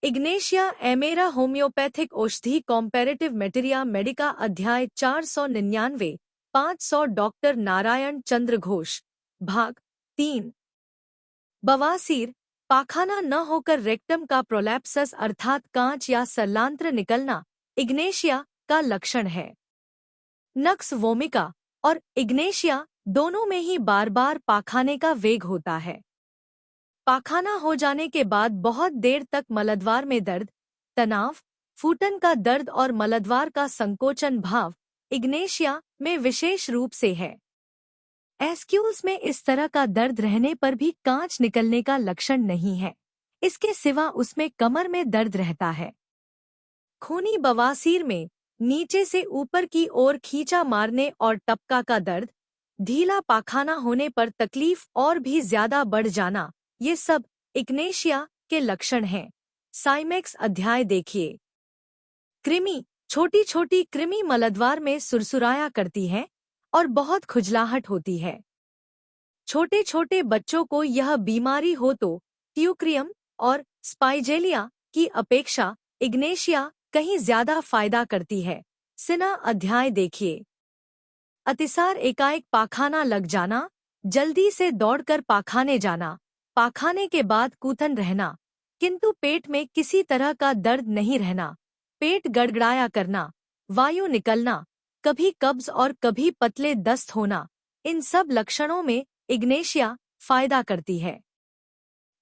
Ignatia एमेरा homeopathic औषधि कॉम्पैरेटिव मेटेरिया Medica अध्याय 499 500 doctor Narayan चंद्र घोष भाग 3 बवासीर पाखाना न होकर रेक्टम का प्रोलैप्सस अर्थात कांच या सलांत्र निकलना इग्नेशिया का लक्षण है। नक्स वोमिका और इग्नेशिया दोनों में ही बार बार पाखाने का वेग होता है। पाखाना हो जाने के बाद बहुत देर तक मलद्वार में दर्द, तनाव, फूटन का दर्द और मलद्वार का संकोचन भाव इग्नेशिया में विशेष रूप से है। एस्क्यूल्स में इस तरह का दर्द रहने पर भी कांच निकलने का लक्षण नहीं है। इसके सिवा उसमें कमर में दर्द रहता है। खूनी बवासीर में नीचे से ऊपर की ओर खींचा मारने और टपका का दर्द, ढीला पाखाना होने पर तकलीफ और भी ज्यादा बढ़ जाना, ये सब इग्नेशिया के लक्षण हैं। साइमेक्स अध्याय देखिए। कृमि छोटी छोटी कृमि मलद्वार में सुरसुराया करती हैं और बहुत खुजलाहट होती है। छोटे छोटे बच्चों को यह बीमारी हो तो ट्यूक्रियम और स्पाइजेलिया की अपेक्षा इग्नेशिया कहीं ज्यादा फायदा करती है। सिना अध्याय देखिए। अतिसार एकाएक पाखाना लग जाना, जल्दी से दौड़कर पाखाने जाना, पाखाने के बाद कूथन रहना, किंतु पेट में किसी तरह का दर्द नहीं रहना, पेट गड़गड़ाया करना, वायु निकलना, कभी कब्ज और कभी पतले दस्त होना, इन सब लक्षणों में इग्नेशिया फायदा करती है।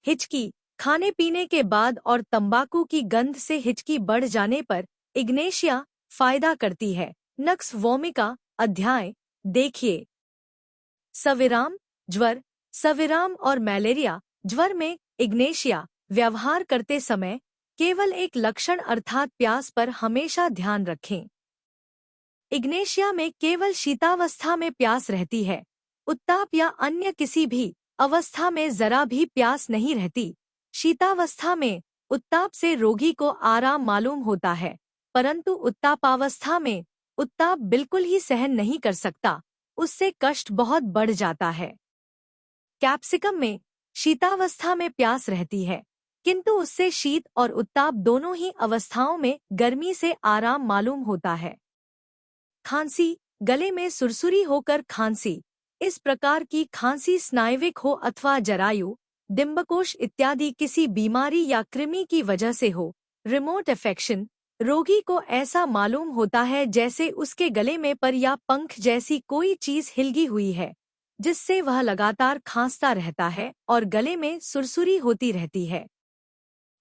हिचकी खाने पीने के बाद और तंबाकू की गंध से हिचकी बढ़ जाने पर इग्नेशिया फायदा करती है। नक्स वोमिका अध्याय देखिए। सविराम ज्वर, सविराम और मलेरिया ज्वर में इग्नेशिया व्यवहार करते समय केवल एक लक्षण अर्थात प्यास पर हमेशा ध्यान रखें। इग्नेशिया में केवल शीतावस्था में प्यास रहती है। उत्ताप या अन्य किसी भी अवस्था में जरा भी प्यास नहीं रहती। शीतावस्था में उत्ताप से रोगी को आराम मालूम होता है, परंतु उत्तापावस्था में उत्ताप बिल्कुल ही सहन नहीं कर सकता, उससे कष्ट बहुत बढ़ जाता है। कैप्सिकम में शीतावस्था में प्यास रहती है, किंतु उससे शीत और उत्ताप दोनों ही अवस्थाओं में गर्मी से आराम मालूम होता है। खांसी गले में सुरसुरी होकर खांसी, इस प्रकार की खांसी स्नायविक हो अथवा जरायु, डिम्बकोश इत्यादि किसी बीमारी या कृमि की वजह से हो, रिमोट इन्फेक्शन, रोगी को ऐसा मालूम होता है जैसे उसके गले में पर या पंख जैसी कोई चीज हिलगी हुई है, जिससे वह लगातार खांसता रहता है और गले में सुरसुरी होती रहती है।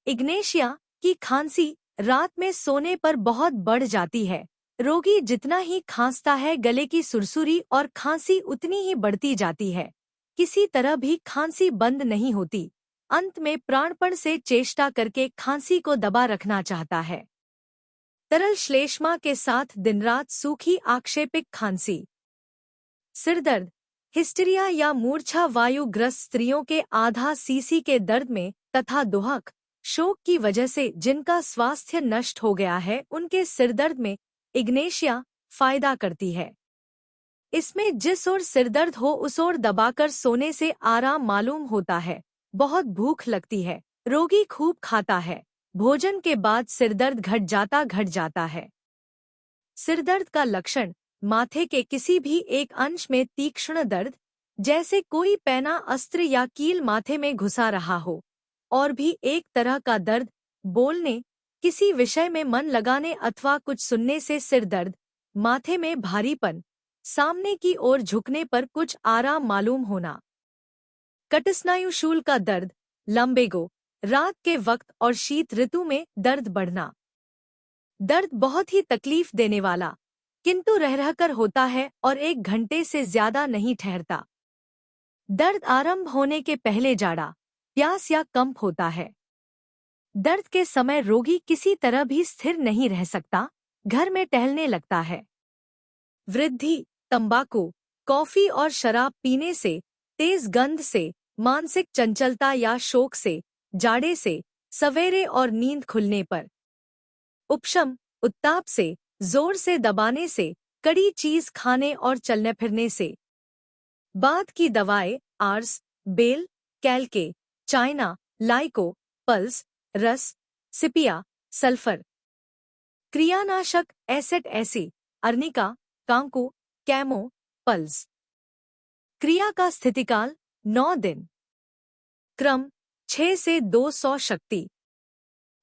इग्नेशिया की खांसी रात में सोने पर बहुत बढ़ जाती है। रोगी जितना ही खांसता है गले की सुरसुरी और खांसी उतनी ही बढ़ती जाती है। किसी तरह भी खांसी बंद नहीं होती। अंत में प्राणपण से चेष्टा करके खांसी को दबा रखना चाहता है। तरल श्लेष्मा के साथ दिनरात सूखी आक्षेपिक खांसी। सिरदर्द, हिस्टीरिया या मूर्छा वायुग्रस्त स्त्रियों के आधा सीसी के दर्द में तथा दुहक शोक की वजह से जिनका स्वास्थ्य नष्ट हो गया है, उनके सिरदर्द में इग्नेशिया फायदा करती है। इसमें जिस ओर सिरदर्द हो उस ओर दबाकर सोने से आराम मालूम होता है। बहुत भूख लगती है, रोगी खूब खाता है, भोजन के बाद सिरदर्द घट जाता है। सिरदर्द का लक्षण माथे के किसी भी एक अंश में तीक्ष्ण दर्द, जैसे कोई पैना अस्त्र या कील माथे में घुसा रहा हो, और भी एक तरह का दर्द बोलने, किसी विषय में मन लगाने अथवा कुछ सुनने से सिर दर्द, माथे में भारीपन, सामने की ओर झुकने पर कुछ आराम मालूम होना। कटस्नायुशूल का दर्द, लंबेगो, रात के वक्त और शीत ऋतु में दर्द बढ़ना। दर्द बहुत ही तकलीफ देने वाला, किंतु रह रहकर होता है और 1 घंटे से ज्यादा नहीं ठहरता। दर्द आरंभ होने के पहले जाड़ा, प्यास या कंप होता है। दर्द के समय रोगी किसी तरह भी स्थिर नहीं रह सकता, घर में टहलने लगता है। वृद्धि, तंबाकू, कॉफी और शराब पीने से, तेज गंध से, मानसिक चंचलता या शोक से, जाड़े से, सवेरे और नींद खुलने पर। उपशम, उत्ताप से, जोर से दबाने से, कड़ी चीज खाने और चलने फिरने से। बाद की दवाएं ars, bell, calc, china, lyco, puls, rhus, sepia, sulphur. क्रियानाशक एसेट एसी, अर्निका, कांकू, कैमो, पल्स। क्रिया का स्थितिकाल 9 दिन। क्रम 6 से 200 शक्ति।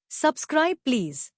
Subscribe please.